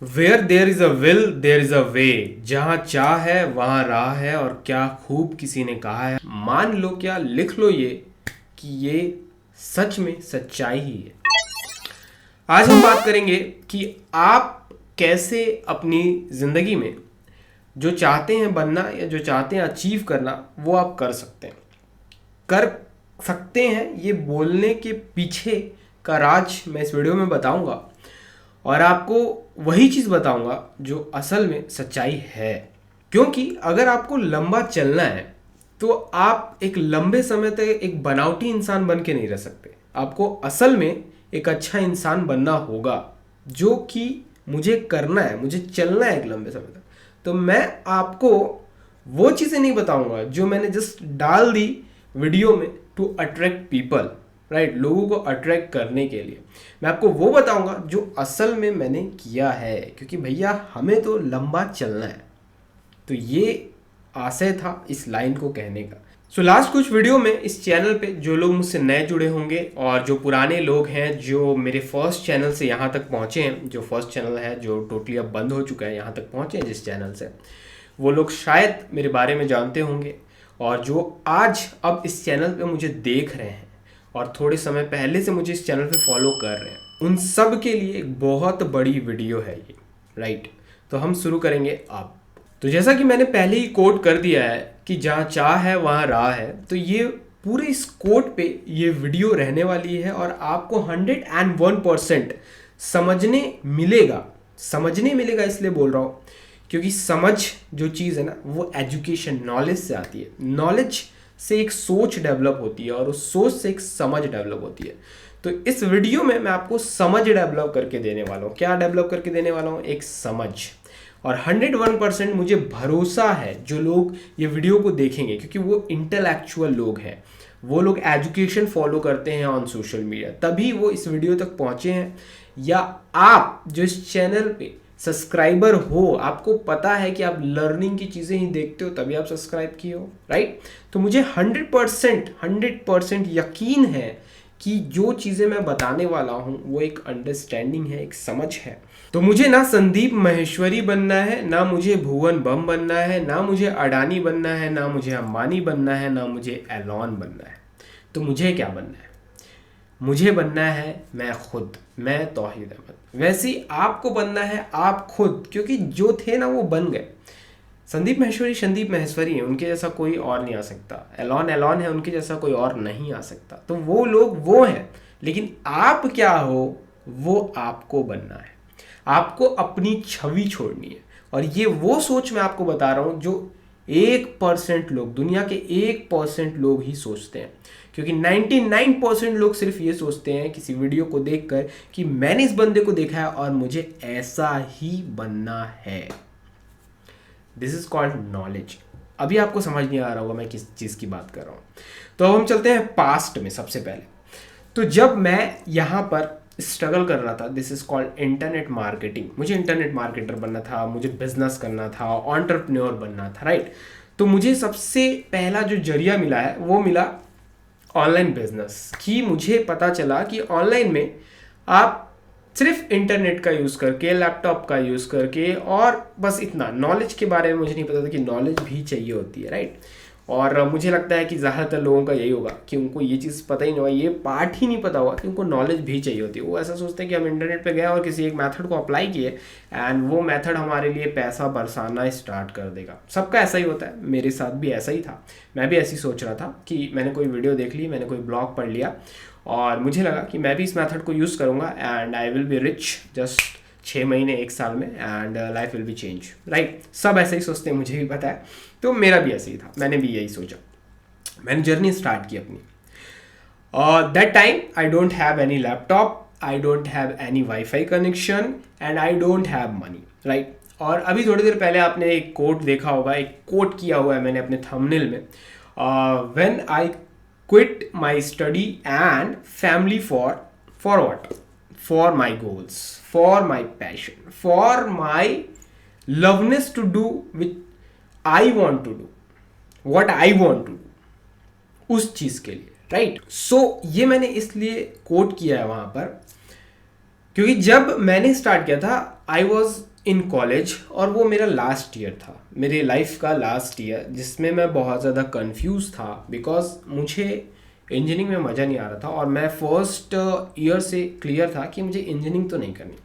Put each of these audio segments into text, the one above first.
Where there is a will there is a way. जहां चाह है वहां राह है, और क्या खूब किसी ने कहा है, मान लो क्या लिख लो ये कि ये सच में सच्चाई ही है। आज हम बात करेंगे कि आप कैसे अपनी जिंदगी में जो चाहते हैं बनना या जो चाहते हैं अचीव करना वो आप कर सकते हैं। ये बोलने के पीछे का राज मैं इस वीडियो में बताऊंगा, और आपको वही चीज़ बताऊंगा जो असल में सच्चाई है। क्योंकि अगर आपको लंबा चलना है तो आप एक लंबे समय तक एक बनावटी इंसान बन के नहीं रह सकते। आपको असल में एक अच्छा इंसान बनना होगा, जो कि मुझे करना है, मुझे चलना है एक लंबे समय तक। तो मैं आपको वो चीज़ें नहीं बताऊंगा जो मैंने जस्ट डाल दी वीडियो में टू अट्रैक्ट पीपल, राइट, लोगों को अट्रैक्ट करने के लिए। मैं आपको वो बताऊंगा जो असल में मैंने किया है, क्योंकि भैया हमें तो लंबा चलना है। तो ये आशय था इस लाइन को कहने का। सो लास्ट कुछ वीडियो में इस चैनल पे जो लोग मुझसे नए जुड़े होंगे और जो पुराने लोग हैं जो मेरे फर्स्ट चैनल से यहाँ तक पहुँचे हैं, जो फर्स्ट चैनल है जो टोटली अब बंद हो चुका है, यहाँ तक पहुँचे हैं जिस चैनल से, वो लोग शायद मेरे बारे में जानते होंगे। और जो आज अब इस चैनल पे मुझे देख रहे हैं और थोड़े समय पहले से मुझे इस चैनल पे फॉलो कर रहे हैं, उन सब के लिए एक बहुत बड़ी वीडियो है ये, राइट। तो हम शुरू करेंगे अब। तो जैसा कि मैंने पहले ही कोट कर दिया है कि जहाँ चाह है वहाँ राह है, तो ये पूरे इस कोट पे ये वीडियो रहने वाली है और आपको 101% समझने मिलेगा। इसलिए बोल रहा हूँ क्योंकि समझ जो चीज़ है ना, वो एजुकेशन नॉलेज से आती है। नॉलेज से एक सोच डेवलप होती है और उस सोच से एक समझ डेवलप होती है। तो इस वीडियो में मैं आपको समझ डेवलप करके देने वाला हूँ। क्या डेवलप करके देने वाला हूँ? एक समझ। और 101% मुझे भरोसा है जो लोग ये वीडियो को देखेंगे, क्योंकि वो इंटेलेक्चुअल लोग हैं, वो लोग एजुकेशन फॉलो करते हैं ऑन सोशल मीडिया, तभी वो इस वीडियो तक पहुंचे हैं। या आप जो इस चैनल पे सब्सक्राइबर हो, आपको पता है कि आप लर्निंग की चीज़ें ही देखते हो, तभी आप सब्सक्राइब किए हो, राइट। तो मुझे 100% यकीन है कि जो चीज़ें मैं बताने वाला हूँ वो एक अंडरस्टैंडिंग है, एक समझ है। तो मुझे ना संदीप माहेश्वरी बनना है, ना मुझे भुवन बम बनना है, ना मुझे अडानी बनना है, ना मुझे अंबानी बनना है, ना मुझे एलॉन बनना है। तो मुझे क्या बनना है? मुझे बनना है मैं खुद, मैं तौहीद अहमद। वैसे ही आपको बनना है आप खुद, क्योंकि जो थे ना वो बन गए। संदीप माहेश्वरी हैं, उनके जैसा कोई और नहीं आ सकता। एलॉन है, उनके जैसा कोई और नहीं आ सकता। तो वो लोग वो हैं, लेकिन आप क्या हो वो आपको बनना है। आपको अपनी छवि छोड़नी है। और ये वो सोच मैं आपको बता रहा हूं जो 1% लोग, दुनिया के 1% लोग ही सोचते हैं। क्योंकि 99% लोग सिर्फ ये सोचते हैं किसी वीडियो को देखकर कि मैंने इस बंदे को देखा है और मुझे ऐसा ही बनना है। This is called knowledge. अभी आपको समझ नहीं आ रहा होगा मैं किस चीज़ की बात कर रहा हूँ। तो अब हम चलते हैं पास्ट में। सबसे पहले तो जब मैं यहाँ पर स्ट्रगल कर रहा था, this is called internet marketing. मुझे इंटरनेट मार्केटर बनना था, मुझे बिजनेस करना था, एंटरप्रेन्योर बनना था, राइट। तो मुझे सबसे पहला जो जरिया मिला है वो मिला ऑनलाइन बिजनेस। कि मुझे पता चला कि ऑनलाइन में आप सिर्फ इंटरनेट का यूज़ करके, लैपटॉप का यूज़ करके, और बस इतना, नॉलेज के बारे में मुझे नहीं पता था कि नॉलेज भी चाहिए होती है, राइट। और मुझे लगता है कि ज़्यादातर लोगों का यही होगा कि उनको ये चीज़ पता ही नहीं होगा, ये पार्ट ही नहीं पता होगा कि उनको नॉलेज भी चाहिए होती है। वो ऐसा सोचते हैं कि हम इंटरनेट पे गए और किसी एक मेथड को अप्लाई किए एंड वो मेथड हमारे लिए पैसा बरसाना स्टार्ट कर देगा। सबका ऐसा ही होता है, मेरे साथ भी ऐसा ही था। मैं भी ऐसी सोच रहा था कि मैंने कोई वीडियो देख ली, मैंने कोई ब्लॉग पढ़ लिया और मुझे लगा कि मैं भी इस मेथड को यूज़ करूँगा and I will be rich just 6 महीने 1 साल में, and life will be change, right. सब ऐसे ही सोचते हैं, मुझे भी पता है। तो मेरा भी ऐसे ही था, मैंने भी यही सोचा। मैंने जर्नी स्टार्ट की अपनी। That time I don't have any laptop, I don't have any wifi connection and I don't have money, right. और अभी थोड़ी देर पहले आपने एक कोट देखा होगा, एक कोट किया हुआ है मैंने अपने थंबनेल में, when I quit my study and family for what? For my goals, for my passion, for my loveness to do which I want to do, what I want to do, उस चीज के लिए, right. सो ये मैंने इसलिए coat किया है वहां पर क्योंकि जब मैंने स्टार्ट किया था आई वॉज इन कॉलेज, और वो मेरा लास्ट ईयर था, मेरे लाइफ का लास्ट ईयर, जिसमें मैं बहुत ज़्यादा कंफ्यूज था बिकॉज मुझे इंजीनियरिंग में मज़ा नहीं आ रहा था। और मैं फर्स्ट ईयर से क्लियर था कि मुझे इंजीनियरिंग तो नहीं करनी।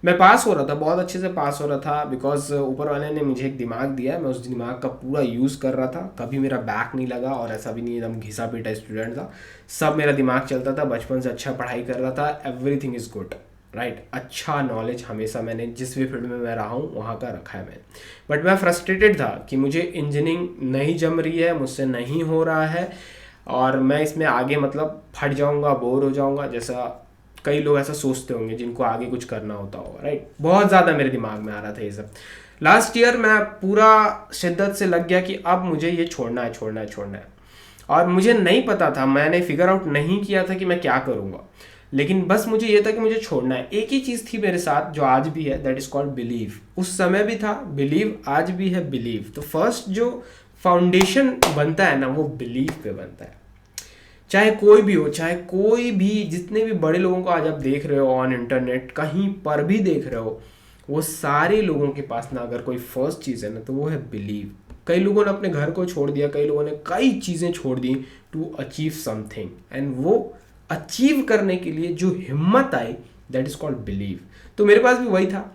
मैं पास हो रहा था, बहुत अच्छे से पास हो रहा था बिकॉज ऊपर वाले ने मुझे एक दिमाग दिया, मैं उस दिमाग का पूरा यूज़ कर रहा था, कभी मेरा बैक नहीं लगा और ऐसा भी नहीं एकदम घिसा पीटा स्टूडेंट था, सब मेरा दिमाग चलता था, बचपन से अच्छा पढ़ाई कर रहा था, एवरीथिंग इज़ गुड राइट। अच्छा नॉलेज हमेशा मैंने जिस भी फील्ड में मैं रहा हूँ वहाँ का रखा है मैंने। बट मैं फ्रस्ट्रेटेड था कि मुझे इंजीनियरिंग नहीं जम रही है, मुझसे नहीं हो रहा है और मैं इसमें आगे मतलब फट जाऊँगा, बोर हो जाऊँगा, जैसा कई लोग ऐसा सोचते होंगे जिनको आगे कुछ करना होता होगा राइट। बहुत ज़्यादा मेरे दिमाग में आ रहा था ये सब। लास्ट ईयर मैं पूरा शिद्दत से लग गया कि अब मुझे ये छोड़ना है, छोड़ना है, छोड़ना है। और मुझे नहीं पता था, मैंने फिगर आउट नहीं किया था कि मैं क्या करूँगा, लेकिन बस मुझे ये था कि मुझे छोड़ना है। एक ही चीज़ थी मेरे साथ जो आज भी है, दैट इज़ कॉल्ड बिलीव। उस समय भी था बिलीव, आज भी है बिलीव। तो फर्स्ट जो फाउंडेशन बनता है ना, वो बिलीव पे बनता है। चाहे कोई भी हो, चाहे कोई भी, जितने भी बड़े लोगों को आज आप देख रहे हो ऑन इंटरनेट, कहीं पर भी देख रहे हो, वो सारे लोगों के पास ना अगर कोई फर्स्ट चीज़ है ना तो वो है बिलीव। कई लोगों ने अपने घर को छोड़ दिया, कई लोगों ने कई चीज़ें छोड़ दी टू अचीव समथिंग, एंड वो अचीव करने के लिए जो हिम्मत आई, दैट इज़ कॉल्ड बिलीव। तो मेरे पास भी वही था।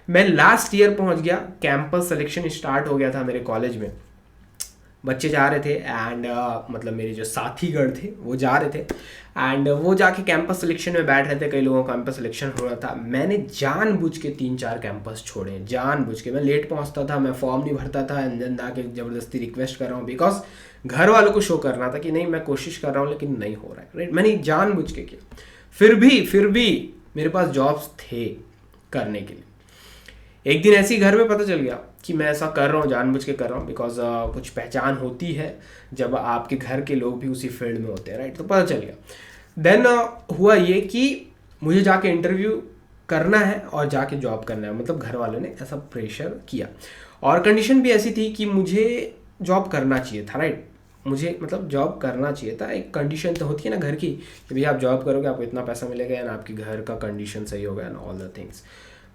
मैं लास्ट ईयर पहुंच गया, कैंपस सिलेक्शन स्टार्ट हो गया था मेरे कॉलेज में, बच्चे जा रहे थे एंड मतलब मेरे जो साथीगण थे वो जा रहे थे एंड वो जाके कैंपस सिलेक्शन में बैठ रहे थे, कई लोगों का कैंपस सिलेक्शन हो रहा था। मैंने जानबूझ के 3-4 कैंपस छोड़े, जानबूझ के। मैं लेट पहुंचता था, मैं फॉर्म नहीं भरता था एंड देन आके ज़बरदस्ती रिक्वेस्ट कर रहा हूँ बिकॉज घर वालों को शो करना था कि नहीं मैं कोशिश कर रहा हूँ लेकिन नहीं हो रहा है राइट। मैंने जानबूझ के किया। फिर भी मेरे पास जॉब्स थे करने के लिए। एक दिन ऐसे ही घर में पता चल गया कि मैं ऐसा कर रहा हूँ, जानबूझ के कर रहा हूँ बिकॉज कुछ पहचान होती है जब आपके घर के लोग भी उसी फील्ड में होते हैं राइट। तो पता चल गया। देन हुआ ये कि मुझे जाके इंटरव्यू करना है और जाके जॉब करना है, मतलब घर वालों ने ऐसा प्रेशर किया और कंडीशन भी ऐसी थी कि मुझे जॉब करना चाहिए था राइट। मुझे मतलब जॉब करना चाहिए था। एक कंडीशन तो होती है ना घर की कि भैया आप जॉब करोगे आपको इतना पैसा मिलेगा एंड आपके घर का कंडीशन सही होगा and all the things.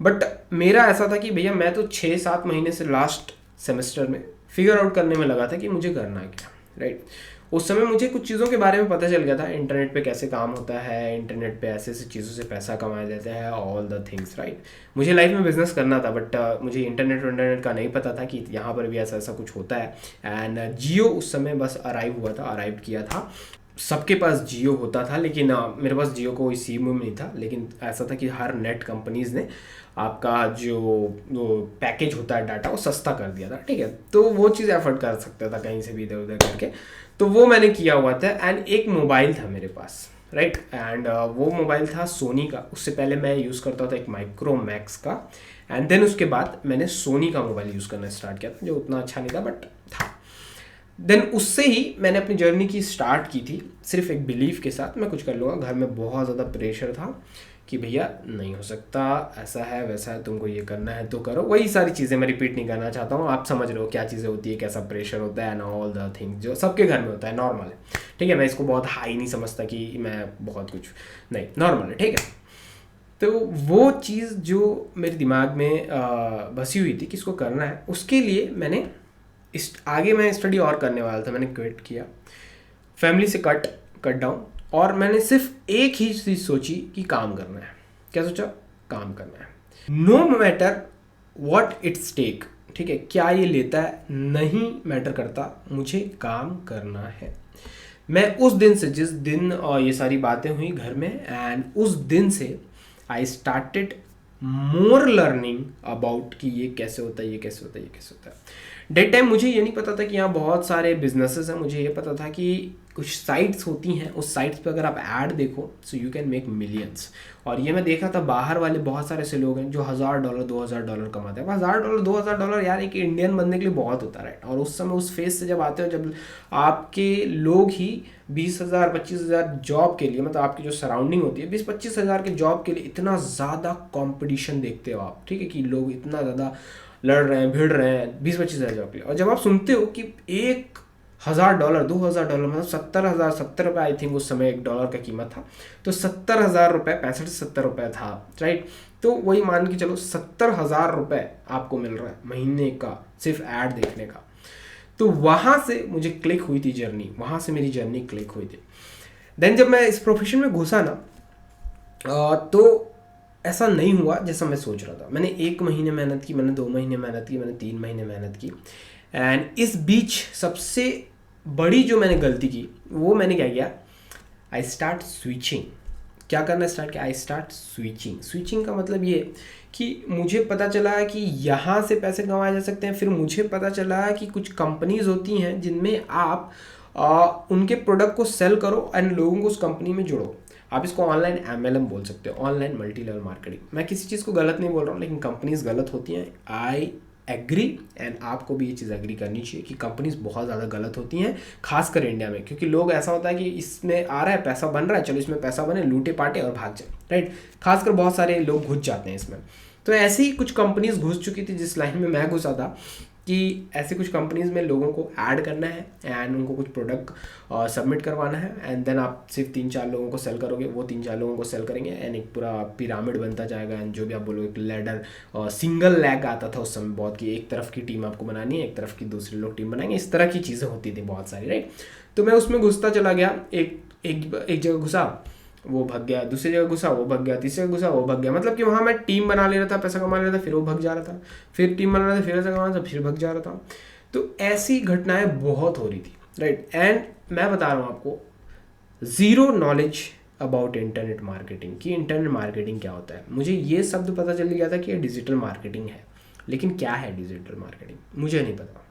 But मेरा ऐसा था कि भैया मैं तो 6-7 महीने से लास्ट सेमेस्टर में फिगर आउट करने में लगा था कि मुझे करना है क्या राइट। उस समय मुझे कुछ चीज़ों के बारे में पता चल गया था, इंटरनेट पे कैसे काम होता है, इंटरनेट पे ऐसे ऐसे चीज़ों से पैसा कमाया जाता है, ऑल द थिंग्स राइट। मुझे लाइफ में बिजनेस करना था बट मुझे इंटरनेट का नहीं पता था कि यहाँ पर भी ऐसा ऐसा कुछ होता है। एंड जियो उस समय बस अराइव किया था। सबके पास जियो होता था लेकिन मेरे पास जियो को कोई सिम नहीं था। लेकिन ऐसा था कि हर नेट कंपनीज़ ने आपका जो पैकेज होता है डाटा वो सस्ता कर दिया था, ठीक है। तो वो चीज़ एफर्ट कर सकता था कहीं से भी इधर उधर करके, तो वो मैंने किया हुआ था। एंड एक मोबाइल था मेरे पास राइट। एंड वो मोबाइल था सोनी का। उससे पहले मैं यूज़ करता था एक माइक्रोमैक्स का एंड देन उसके बाद मैंने सोनी का मोबाइल यूज़ करना स्टार्ट किया था जो उतना अच्छा नहीं था बट था। देन उससे ही मैंने अपनी जर्नी की स्टार्ट की थी, सिर्फ एक बिलीव के साथ मैं कुछ कर लूँगा। घर में बहुत ज़्यादा प्रेशर था कि भैया नहीं हो सकता, ऐसा है वैसा है, तुमको ये करना है तो करो। वही सारी चीज़ें मैं रिपीट नहीं करना चाहता हूँ, आप समझ रहे हो क्या चीज़ें होती है, कैसा प्रेशर होता है एंड ऑल द थिंग्स जो सबके घर में होता है, नॉर्मल है, ठीक है। मैं इसको बहुत हाई नहीं समझता कि मैं बहुत कुछ, नहीं, नॉर्मल है, ठीक है। तो वो चीज़ जो मेरे दिमाग में बसी हुई थी कि इसको करना है, उसके लिए मैंने आगे मैं स्टडी और करने वाला था, मैंने क्विट किया, फैमिली से कट डाउन, और मैंने सिर्फ एक ही चीज़ सोची कि काम करना है। क्या सोचा? काम करना है, no matter what it's take, ठीक है, क्या ये लेता है नहीं मैटर करता, मुझे काम करना है। मैं उस दिन से, जिस दिन ये सारी बातें हुई घर में, एंड उस दिन से I started more learning about कि ये कैसे होता है, ये कैसे होता है, ये कैसे होता है। डेट टाइम मुझे ये नहीं पता था कि यहाँ बहुत सारे बिजनेसेस हैं। मुझे ये पता था कि कुछ साइट्स होती हैं, उस साइट्स पे अगर आप ऐड देखो so you can make millions. और ये मैं देख रहा था बाहर वाले बहुत सारे ऐसे लोग हैं जो $1000 $2000 कमाते हैं। $1000 $2000 यार एक इंडियन बनने के लिए बहुत होता है राइट। और उस समय उस फेज से जब आते हो, जब आपके लोग ही 20,000 25,000 जॉब के लिए, मतलब आपकी जो सराउंडिंग होती है 20-25 हज़ार के जॉब के लिए इतना ज़्यादा कॉम्पिटिशन देखते हो आप, ठीक है, कि लोग इतना ज़्यादा लड़ रहे हैं, भिड़ रहे हैं 20-25 हज़ार जॉब के लिए। और जब आप सुनते हो कि $1,000 $2,000 मतलब 70,000 70 रुपये, आई थिंक उस समय $1 का कीमत था, तो 70,000 रुपये, 65 से 70 रुपये था राइट। तो वही मान के चलो 70,000 रुपये आपको मिल रहा है महीने का सिर्फ ऐड देखने का। तो वहाँ से मुझे क्लिक हुई थी जर्नी, वहाँ से मेरी जर्नी क्लिक हुई थी। देन जब मैं इस प्रोफेशन में घुसा ना तो ऐसा नहीं हुआ जैसा मैं सोच रहा था। मैंने 1 महीने मेहनत की, मैंने 2 महीने मेहनत की, मैंने 3 महीने मेहनत की, एंड इस बीच सबसे बड़ी जो मैंने गलती की वो मैंने क्या किया, आई स्टार्ट स्विचिंग। क्या करना स्टार्ट किया, आई स्टार्ट स्विचिंग। स्विचिंग का मतलब ये कि मुझे पता चला कि यहाँ से पैसे कमाए जा सकते हैं। फिर मुझे पता चला कि कुछ कंपनीज होती हैं जिनमें आप उनके प्रोडक्ट को सेल करो एंड लोगों को उस कंपनी में जोड़ो। आप इसको ऑनलाइन MLM बोल सकते हो, ऑनलाइन मल्टी लेवल मार्केटिंग। मैं किसी चीज़ को गलत नहीं बोल रहा हूँ, लेकिन कंपनीज गलत होती हैं, आई एग्री, एंड आपको भी ये चीज़ एग्री करनी चाहिए कि कंपनीज बहुत ज़्यादा गलत होती हैं, खासकर इंडिया में। क्योंकि लोग ऐसा होता है कि इसमें आ रहा है पैसा बन रहा है, चलो इसमें पैसा बने, लूटे पाटे और भाग जाए, राइट। खासकर बहुत सारे लोग घुस जाते हैं इसमें। तो ऐसे ही कुछ कंपनीज घुस चुकी थी जिस लाइन में मैं घुसा था, कि ऐसे कुछ कंपनीज में लोगों को ऐड करना है एंड उनको कुछ प्रोडक्ट सबमिट करवाना है, एंड देन आप सिर्फ 3-4 लोगों को सेल करोगे, वो 3-4 लोगों को सेल करेंगे, एंड एक पूरा पिरामिड बनता जाएगा। एंड जो भी आप बोलोगे, एक लैडर, सिंगल लैग आता था उस समय बहुत, कि एक तरफ की टीम आपको बनानी है, एक तरफ की दूसरे लोग टीम बनाएंगे, इस तरह की चीज़ें होती थी बहुत सारी, राइट। तो मैं उसमें घुसता चला गया, एक जगह घुसा वो भग गया, दूसरी जगह घुसा वो भग गया, तीसरी जगह घुसा वो भग गया। मतलब कि वहाँ मैं टीम बना ले रहा था, पैसा कमा ले रहा था, फिर वो भग जा रहा था, फिर टीम बना रहा था, फिर पैसा कमा रहा था, फिर भग जा रहा था। तो ऐसी घटनाएं बहुत हो रही थी, राइट। एंड मैं बता रहा हूँ आपको, zero knowledge about internet marketing, कि इंटरनेट मार्केटिंग क्या होता है। मुझे ये शब्द पता चल गया था कि ये डिजिटल मार्केटिंग है, लेकिन क्या है डिजिटल मार्केटिंग मुझे नहीं पता।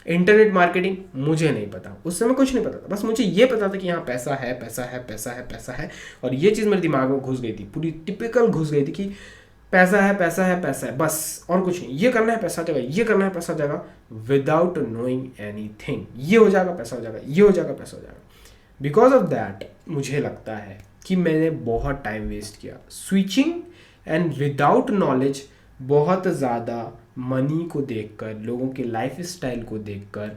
इंटरनेट मार्केटिंग मुझे नहीं पता, उस समय कुछ नहीं पता था। बस मुझे ये पता था कि यहाँ पैसा है, पैसा है, पैसा है, पैसा है, और ये चीज़ मेरे दिमाग में घुस गई थी, पूरी टिपिकल घुस गई थी कि पैसा है, पैसा है, पैसा है, बस और कुछ नहीं। ये करना है, पैसा जाएगा, ये करना है, पैसा जाएगा, विदाउट नोइंग एनीथिंग। ये हो जाएगा, पैसा हो जाएगा, ये हो जाएगा, पैसा हो जाएगा। बिकॉज ऑफ दैट मुझे लगता है कि मैंने बहुत टाइम वेस्ट किया स्विचिंग एंड विदाउट नॉलेज। बहुत ज़्यादा मनी को देखकर, लोगों के लाइफ स्टाइल को देखकर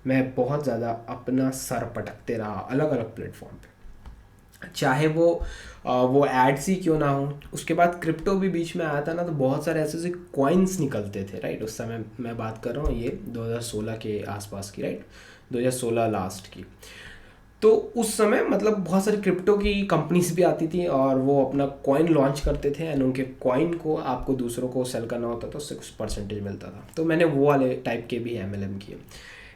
मैं बहुत ज़्यादा अपना सर पटकते रहा अलग अलग प्लेटफॉर्म पे, चाहे वो एड्स ही क्यों ना हो। उसके बाद क्रिप्टो भी बीच में आया था ना, तो बहुत सारे ऐसे ऐसे कॉइन्स निकलते थे, राइट। उस समय मैं बात कर रहा हूँ ये 2016 के आसपास की, राइट, 2016 लास्ट की। तो उस समय मतलब बहुत सारी क्रिप्टो की कंपनीज भी आती थी और वो अपना कॉइन लॉन्च करते थे, एंड उनके कॉइन को आपको दूसरों को सेल करना होता था, उससे कुछ परसेंटेज मिलता था। तो मैंने वो वाले टाइप के भी MLM किए।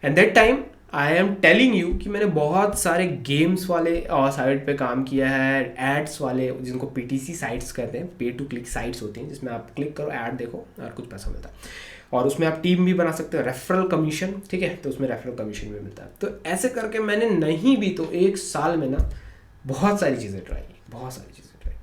And that time I am telling you कि मैंने बहुत सारे गेम्स वाले साइट पे काम किया है, एड्स वाले, जिनको PTC साइट्स कहते हैं, पे टू क्लिक साइट्स होती हैं, जिसमें आप क्लिक करो, ऐड देखो और कुछ पैसा मिलता है। और उसमें आप टीम भी बना सकते हो, रेफरल कमीशन, ठीक है, तो उसमें रेफरल कमीशन भी मिलता है। तो ऐसे करके मैंने नहीं भी तो 1 साल में ना बहुत सारी चीज़ें ट्राई की, बहुत सारी चीज़ें ट्राई।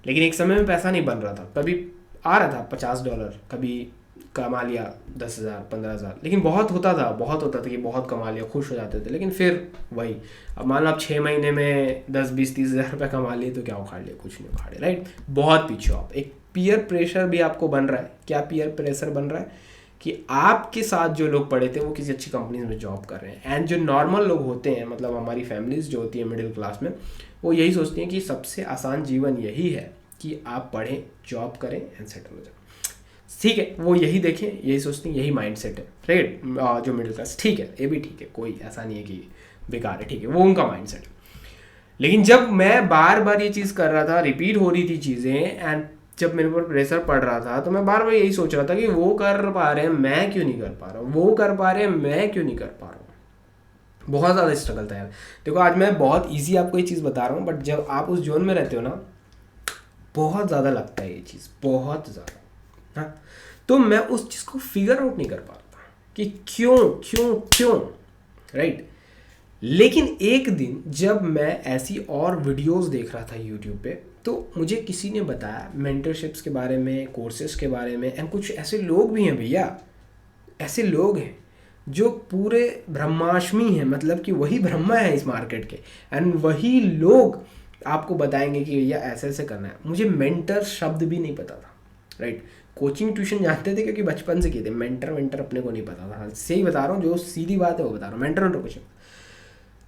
लेकिन एक समय में पैसा नहीं बन रहा था, कभी आ रहा था $50, कभी कमा लिया 10,000 15,000, लेकिन बहुत होता था कि बहुत कमा लिया, खुश हो जाते थे। लेकिन फिर वही, अब मान लो आप 6 महीने में 10-20-30,000 रुपये कमा लिए, तो क्या उखाड़ लिया, कुछ नहीं उखाड़े, राइट। बहुत पीछे आप, एक पीयर प्रेशर भी आपको बन रहा है। क्या पीयर प्रेशर बन रहा है कि आपके साथ जो लोग पढ़े थे वो किसी अच्छी कंपनीज में जॉब कर रहे हैं, एंड जो नॉर्मल लोग होते हैं, मतलब हमारी फैमिलीज जो होती है मिडिल क्लास में, वो यही सोचती हैं कि सबसे आसान जीवन यही है कि आप पढ़ें, जॉब करें एंड सेटल हो जाए, ठीक है। वो यही देखें, यही सोचते हैं, यही माइंडसेट है, राइट, जो मिडिल क्लास, ठीक है, ये भी ठीक है, कोई ऐसा नहीं है कि बेकार है, ठीक है, वो उनका माइंडसेट है। लेकिन जब मैं बार बार ये चीज़ कर रहा था, रिपीट हो रही थी चीज़ें, एंड जब मेरे ऊपर प्रेशर पड़ रहा था, तो मैं बार बार यही सोच रहा था कि वो कर पा रहे हैं, मैं क्यों नहीं कर पा रहा हूँ, वो कर पा रहे हैं, मैं क्यों नहीं कर पा रहा हूँ। बहुत ज़्यादा स्ट्रगल था यार। देखो आज मैं बहुत ईजी आपको ये चीज़ बता रहा हूँ, बट जब आप उस जोन में रहते हो ना, बहुत ज़्यादा लगता है ये चीज़, बहुत ज़्यादा। हाँ, तो मैं उस चीज़ को फिगर आउट नहीं कर पा रहा था कि क्यों क्यों क्यों, राइट। लेकिन एक दिन जब मैं ऐसी और वीडियोस देख रहा था यूट्यूब पे, तो मुझे किसी ने बताया मेंटरशिप्स के बारे में, कोर्सेज के बारे में, एंड कुछ ऐसे लोग भी हैं भैया, ऐसे लोग हैं जो पूरे ब्रह्माष्टमी हैं, मतलब कि वही ब्रह्मा है इस मार्केट के, एंड वही लोग आपको बताएंगे कि भैया ऐसे ऐसे करना है। मुझे मेंटर शब्द भी नहीं पता था, राइट। कोचिंग ट्यूशन जानते थे क्योंकि बचपन से किए थे, मेंटर अपने को नहीं पता था। सही बता रहा हूँ, जो सीधी बात है वो बता रहा हूँ, मेंटर कुछ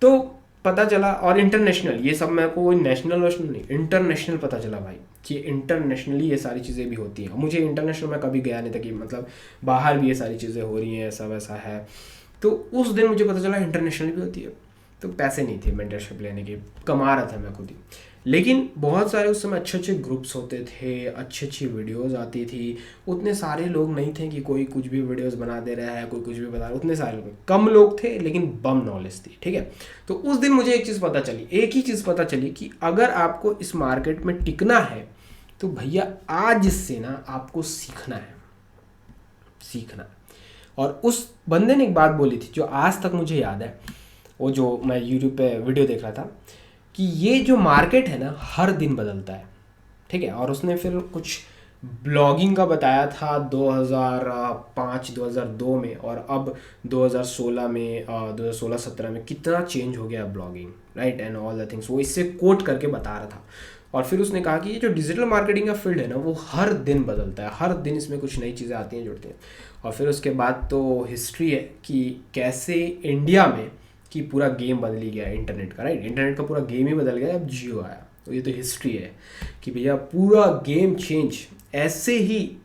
तो पता चला। और इंटरनेशनल, ये सब मेरे को नेशनल नहीं, इंटरनेशनल पता चला भाई कि इंटरनेशनली ये सारी चीज़ें भी होती हैं। मुझे इंटरनेशनल मैं कभी गया नहीं था कि मतलब बाहर भी ये सारी चीज़ें हो रही हैं, ऐसा वैसा है। तो उस दिन मुझे पता चला इंटरनेशनल भी होती है। तो पैसे नहीं थे मेंटरशिप लेने के, कमा रहा था मैं खुद ही। लेकिन बहुत सारे उस समय अच्छे अच्छे ग्रुप्स होते थे, अच्छी अच्छी वीडियोस आती थी। उतने सारे लोग नहीं थे कि कोई कुछ भी वीडियोस बना दे रहा है, कोई कुछ भी बता रहा है। उतने सारे लोग, कम लोग थे लेकिन बम नॉलेज थी, ठीक है। तो उस दिन मुझे एक चीज़ पता चली, एक ही चीज़ पता चली कि अगर आपको इस मार्केट में टिकना है तो भैया आज से ना आपको सीखना है, सीखना है। और उस बंदे ने एक बात बोली थी जो आज तक मुझे याद है, वो जो मैं यूट्यूब पे वीडियो देख रहा था, कि ये जो मार्केट है ना हर दिन बदलता है, ठीक है। और उसने फिर कुछ ब्लॉगिंग का बताया था 2005-2002 में, और अब 2016 में 2016-17 में कितना चेंज हो गया blogging, right, and all the things. वो इससे कोट करके बता रहा था। और फिर उसने कहा कि ये जो डिजिटल मार्केटिंग का फील्ड है ना वो हर दिन बदलता है, हर दिन इसमें कुछ नई चीज़ें आती हैं, जुड़ती हैं। और फिर उसके बाद तो हिस्ट्री है कि कैसे इंडिया में कि पूरा गेम बदली गया इंटरनेट का, राइट। इंटरनेट का पूरा गेम ही बदल गया, अब जियो आया। तो ये तो हिस्ट्री है कि भैया पूरा गेम चेंज। ऐसे ही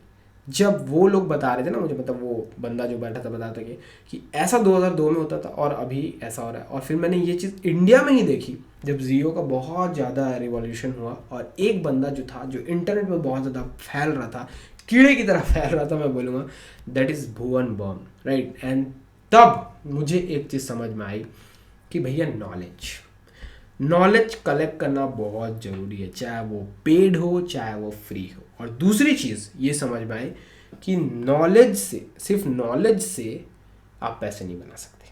जब वो लोग बता रहे थे ना मुझे, मतलब वो बंदा जो बैठा था बता था कि ऐसा 2002 में होता था और अभी ऐसा हो रहा है। और फिर मैंने ये चीज़ इंडिया में ही देखी जब जियो का बहुत ज़्यादा रिवॉल्यूशन हुआ, और एक बंदा जो था जो इंटरनेट पर बहुत ज़्यादा फैल रहा था, कीड़े की तरह फैल रहा था, मैं बोलूँगा that is Bhuvan bomb, right. And तब मुझे एक चीज़ समझ में आई कि भैया नॉलेज कलेक्ट करना बहुत ज़रूरी है, चाहे वो पेड हो चाहे वो फ्री हो। और दूसरी चीज़ ये समझ में आई कि नॉलेज से, सिर्फ नॉलेज से आप पैसे नहीं बना सकते।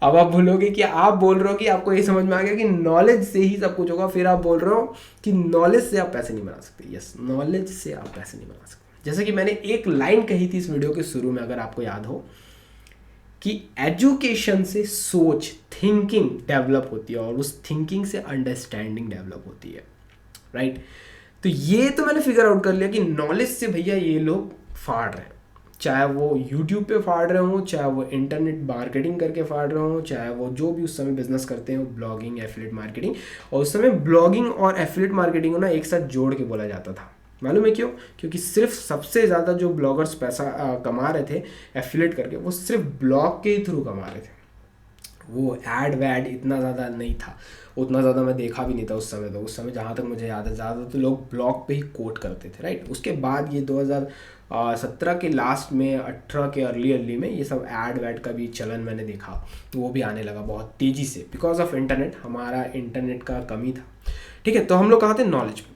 अब आप बोलोगे कि आप बोल रहे हो कि आपको ये समझ में आ गया कि नॉलेज से ही सब कुछ होगा, फिर आप बोल रहे हो कि नॉलेज से आप पैसे नहीं बना सकते। यस, नॉलेज से आप पैसे नहीं बना सकते। जैसे कि मैंने एक लाइन कही थी इस वीडियो के शुरू में, अगर आपको याद हो, कि एजुकेशन से सोच, थिंकिंग डेवलप होती है, और उस थिंकिंग से अंडरस्टैंडिंग डेवलप होती है, राइट। तो ये तो मैंने फिगर आउट कर लिया कि नॉलेज से भैया ये लोग फाड़ रहे हैं, चाहे वो यूट्यूब पे फाड़ रहे हो, चाहे वो इंटरनेट मार्केटिंग करके फाड़ रहे हो, चाहे वो जो भी उस समय बिजनेस करते हैं, ब्लॉगिंग, एफिलिएट मार्केटिंग। और उस समय ब्लॉगिंग और एफिलिएट मार्केटिंग को ना एक साथ जोड़ के बोला जाता था। मालूम है क्यों? क्योंकि सिर्फ सबसे ज़्यादा जो ब्लॉगर्स पैसा कमा रहे थे एफिलिएट करके, वो सिर्फ ब्लॉग के ही थ्रू कमा रहे थे। वो एड वैड इतना ज़्यादा नहीं था, उतना ज़्यादा मैं देखा भी नहीं था उस समय। तो उस समय जहाँ तक मुझे याद है ज़्यादा तो लोग ब्लॉग पे ही कोट करते थे, राइट। उसके बाद ये 2017 के लास्ट में, 18 के अर्ली में ये सब एड वैड का भी चलन मैंने देखा, वो भी आने लगा बहुत तेज़ी से, बिकॉज ऑफ इंटरनेट। हमारा इंटरनेट का कमी था, ठीक है। तो हम लोग कहाँ थे? नॉलेज में।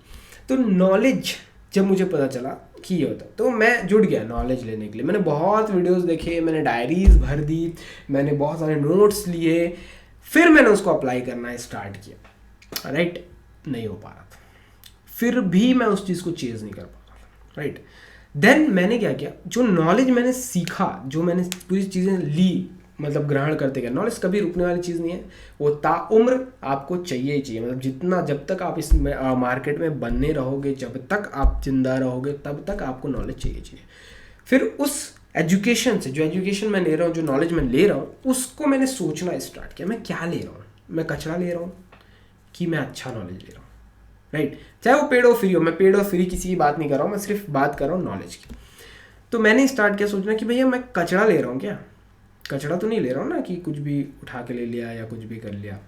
तो नॉलेज जब मुझे पता चला कि ये होता, तो मैं जुड़ गया नॉलेज लेने के लिए। मैंने बहुत वीडियोस देखे, मैंने डायरीज भर दी, मैंने बहुत सारे नोट्स लिए, फिर मैंने उसको अप्लाई करना स्टार्ट किया, राइट। नहीं हो पा रहा था, फिर भी मैं उस चीज़ को चेज़ नहीं कर पा रहा था, राइट। देन मैंने क्या किया, जो नॉलेज मैंने सीखा, जो मैंने पूरी चीज़ें ली, मतलब ग्रहण करते गए। नॉलेज कभी रुकने वाली चीज़ नहीं है, वो ताउम्र आपको चाहिए ही चाहिए। मतलब जितना, जब तक आप इस मार्केट में बने रहोगे, जब तक आप जिंदा रहोगे, तब तक आपको नॉलेज चाहिए। फिर उस एजुकेशन से, जो एजुकेशन मैं ले रहा हूँ, जो नॉलेज मैं ले रहा हूँ, उसको मैंने सोचना स्टार्ट किया, मैं क्या ले रहा हूँ? मैं कचरा ले रहा हूँ कि मैं अच्छा नॉलेज ले रहा हूँ, राइट। चाहे वो पेड और फ्री हो, मैं पेड और फ्री किसी की बात नहीं कर रहा हूँ, मैं सिर्फ बात कर रहा हूँ नॉलेज की। तो मैंने स्टार्ट किया सोचना कि भैया मैं कचरा ले रहा हूँ क्या? कचरा तो नहीं ले रहा हूँ ना कि कुछ भी उठा के ले लिया या कुछ भी कर लिया।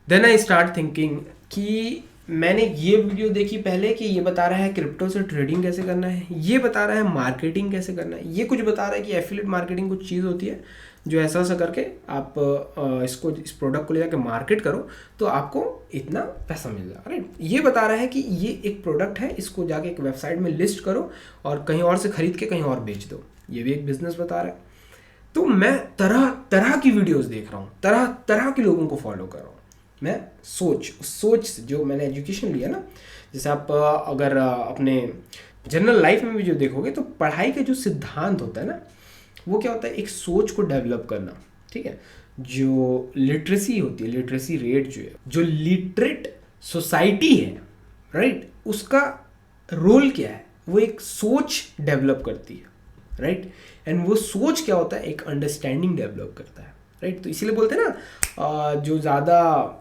देन आई स्टार्ट थिंकिंग कि मैंने ये वीडियो देखी पहले कि ये बता रहा है क्रिप्टो से ट्रेडिंग कैसे करना है, ये बता रहा है मार्केटिंग कैसे करना है, ये कुछ बता रहा है कि एफिलिएट मार्केटिंग कुछ चीज़ होती है जो ऐसा ऐसा करके आप इसको, इस प्रोडक्ट को ले जाकर मार्केट करो तो आपको इतना पैसा मिल जाएगा, राइट। ये बता रहा है कि ये एक प्रोडक्ट है, इसको जाके एक वेबसाइट में लिस्ट करो और कहीं और से खरीद के कहीं और बेच दो, ये भी एक बिजनेस बता रहा है। तो मैं तरह तरह की वीडियोस देख रहा हूँ, तरह तरह के लोगों को फॉलो कर रहा हूँ। मैं सोच से, जो मैंने एजुकेशन लिया ना, जैसे आप अगर अपने जनरल लाइफ में भी जो देखोगे तो पढ़ाई का जो सिद्धांत होता है ना, वो क्या होता है, एक सोच को डेवलप करना, ठीक है। जो लिटरेसी होती है, लिटरेसी रेट जो है, जो लिटरेट सोसाइटी है, राइट, उसका रोल क्या है, वो एक सोच डेवलप करती है, राइट। एंड वो सोच क्या होता है, एक अंडरस्टैंडिंग डेवलप करता है, राइट। तो इसीलिए बोलते हैं ना, जो ज़्यादा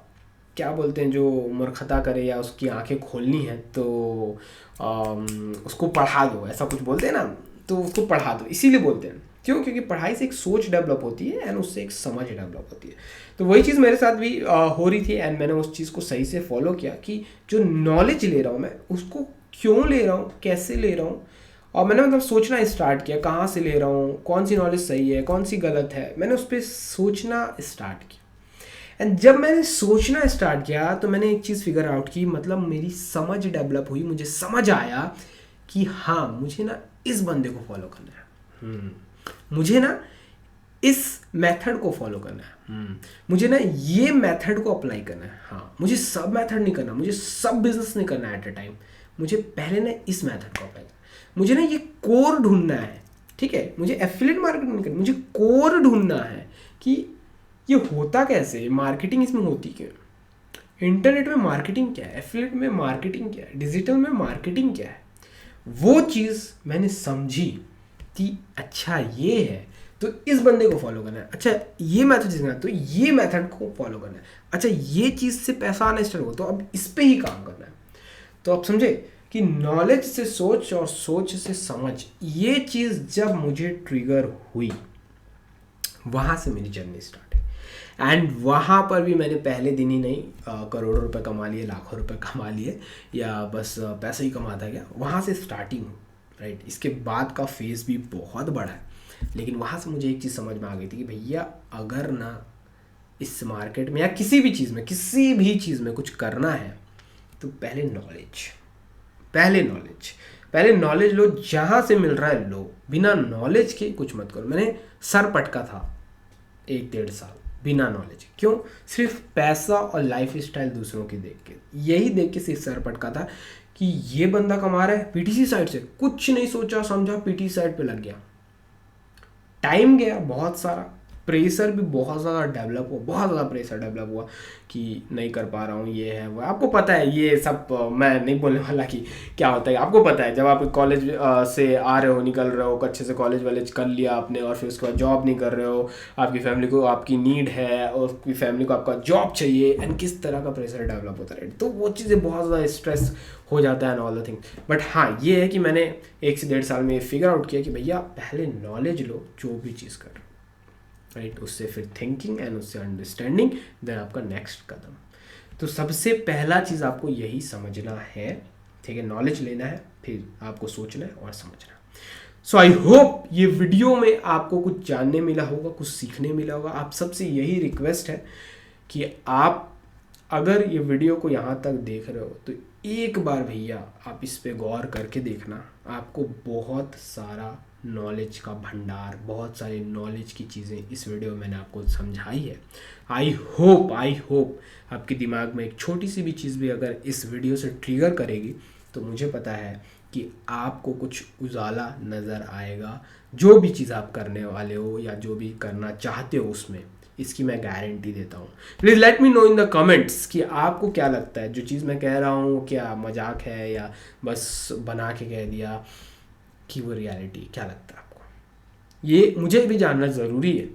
क्या बोलते हैं, जो मूर्खता करे या उसकी आंखें खोलनी है तो उसको पढ़ा दो, ऐसा कुछ बोलते हैं ना, तो उसको पढ़ा दो, इसीलिए बोलते हैं। क्यों? क्योंकि पढ़ाई से एक सोच डेवलप होती है एंड उससे एक समझ डेवलप होती है। तो वही चीज़ मेरे साथ भी हो रही थी एंड मैंने उस चीज़ को सही से फॉलो किया कि जो नॉलेज ले रहा हूँ मैं उसको क्यों ले रहा हूँ, कैसे ले रहा हूँ, और मैंने मतलब सोचना स्टार्ट किया कहाँ से ले रहा हूँ, कौन सी नॉलेज सही है, कौन सी गलत है। मैंने उस पर सोचना स्टार्ट किया एंड जब मैंने सोचना स्टार्ट किया तो मैंने एक चीज़ फिगर आउट की, मतलब मेरी समझ डेवलप हुई। मुझे समझ आया कि हाँ मुझे ना इस बंदे को फॉलो करना है, मुझे ना इस मेथड को फॉलो करना है, मुझे ना ये मेथड को अप्लाई करना है। हाँ, मुझे सब मेथड नहीं करना, मुझे सब बिजनेस नहीं करना एट अ टाइम, मुझे पहले ना इस मेथड को अप्लाई करना है। मुझे ना ये कोर ढूंढना है, ठीक है, मुझे एफिलिएट मार्केटिंग नहीं करनी, मुझे कोर ढूंढना है कि ये होता कैसे, मार्केटिंग इसमें होती क्यों, इंटरनेट में मार्केटिंग क्या है, एफिलिएट में मार्केटिंग क्या है, डिजिटल में मार्केटिंग क्या है। वो चीज़ मैंने समझी कि अच्छा ये है तो इस बंदे को फॉलो करना है, अच्छा ये मेथड सीखना है तो ये मेथड को फॉलो करना है, अच्छा ये चीज़ से पैसा आना स्टार्ट हो तो अब इस पे ही काम करना है। तो आप समझे कि नॉलेज से सोच और सोच से समझ, ये चीज़ जब मुझे ट्रिगर हुई वहाँ से मेरी जर्नी स्टार्ट है। एंड वहाँ पर भी मैंने पहले दिन ही नहीं करोड़ों रुपए कमा लिए, लाखों रुपए कमा लिए, या बस पैसा ही कमाता गया, वहाँ से स्टार्टिंग हुई, राइट। इसके बाद का फेज़ भी बहुत बड़ा है, लेकिन वहाँ से मुझे एक चीज़ समझ में आ गई थी कि भैया अगर ना इस मार्केट में या किसी भी चीज़ में कुछ करना है तो पहले नॉलेज लो, जहाँ से मिल रहा है लो, बिना नॉलेज के कुछ मत करो। मैंने सर पटका था 1-1.5 साल बिना नॉलेज, क्यों? सिर्फ पैसा और लाइफ स्टाइल दूसरों की देख के, यही देख के सिर्फ सर पटका था कि ये बंदा कमा रहा है पीटीसी साइड से, कुछ नहीं सोचा समझा पीटीसी साइड पे लग गया, टाइम गया, बहुत सारा प्रेशर भी बहुत ज़्यादा डेवलप हुआ, बहुत ज़्यादा प्रेशर डेवलप हुआ कि नहीं कर पा रहा हूँ, ये है वो। आपको पता है ये सब, मैं नहीं बोलने वाला कि क्या होता है, आपको पता है जब आप कॉलेज से आ रहे हो, निकल रहे हो, अच्छे से कॉलेज वॉलेज कर लिया आपने और फिर उसके बाद जॉब नहीं कर रहे हो, आपकी फैमिली को आपकी नीड है और उसकी फैमिली को आपका जॉब चाहिए, एंड किस तरह का प्रेशर डेवलप होता है, तो वो चीज़ें बहुत ज़्यादा स्ट्रेस हो जाता है and all the thing. But हाँ, ये है कि मैंने 1 से 1.5 साल में फिगर आउट किया कि भैया पहले नॉलेज लो जो भी चीज़ कर, राइट, उससे फिर थिंकिंग एंड उससे अंडरस्टैंडिंग, देन आपका नेक्स्ट कदम। तो सबसे पहला चीज़ आपको यही समझना है, ठीक है, नॉलेज लेना है, फिर आपको सोचना है और समझना है। सो आई होप ये वीडियो में आपको कुछ जानने मिला होगा, कुछ सीखने मिला होगा। आप सबसे यही रिक्वेस्ट है कि आप अगर ये वीडियो को यहाँ तक देख रहे हो तो एक बार भैया आप इस पे गौर करके देखना, आपको बहुत सारा नॉलेज का भंडार, बहुत सारी नॉलेज की चीज़ें इस वीडियो में मैंने आपको समझाई है। आई होप आपके दिमाग में एक छोटी सी भी चीज़ भी अगर इस वीडियो से ट्रिगर करेगी तो मुझे पता है कि आपको कुछ उजाला नज़र आएगा, जो भी चीज़ आप करने वाले हो या जो भी करना चाहते हो उसमें, इसकी मैं गारंटी देता हूँ। Please let me know in the comments कि आपको क्या लगता है, जो चीज़ मैं कह रहा हूँ क्या मजाक है या बस बना के कह दिया, कि वो रियलिटी क्या लगता है आपको। ये मुझे भी जानना ज़रूरी है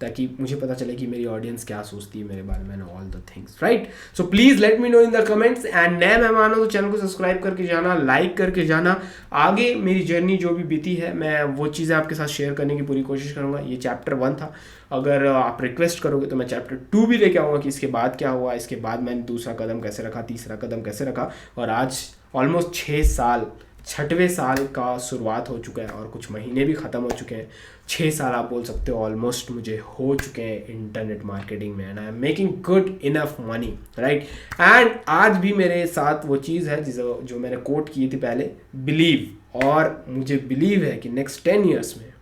ताकि मुझे पता चले कि मेरी ऑडियंस क्या सोचती है मेरे बारे में, all the things, right. So please let me know in the comments, and नए मेहमान हो तो चैनल को सब्सक्राइब करके जाना, लाइक करके जाना। आगे मेरी जर्नी जो भी बीती है मैं वो चीज़ें आपके साथ शेयर करने की पूरी कोशिश करूँगा। ये चैप्टर 1 था, अगर आप रिक्वेस्ट करोगे तो मैं चैप्टर 2 भी लेके आऊँगा कि इसके बाद क्या हुआ, इसके बाद मैंने दूसरा कदम कैसे रखा, तीसरा कदम कैसे रखा, और आज ऑलमोस्ट 6 साल, 6वें साल का शुरुआत हो चुका है और कुछ महीने भी ख़त्म हो चुके हैं। 6 साल आप बोल सकते हो ऑलमोस्ट मुझे हो चुके हैं इंटरनेट मार्केटिंग में, and I am making good enough money, right. And आज भी मेरे साथ वो चीज़ है जो मैंने कोट की थी पहले, बिलीव, और मुझे बिलीव है कि नेक्स्ट 10 ईयर्स में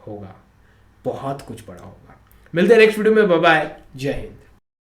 होगा, बहुत कुछ बड़ा होगा। मिलते हैं नेक्स्ट वीडियो में, बाय बाय, जय हिंद।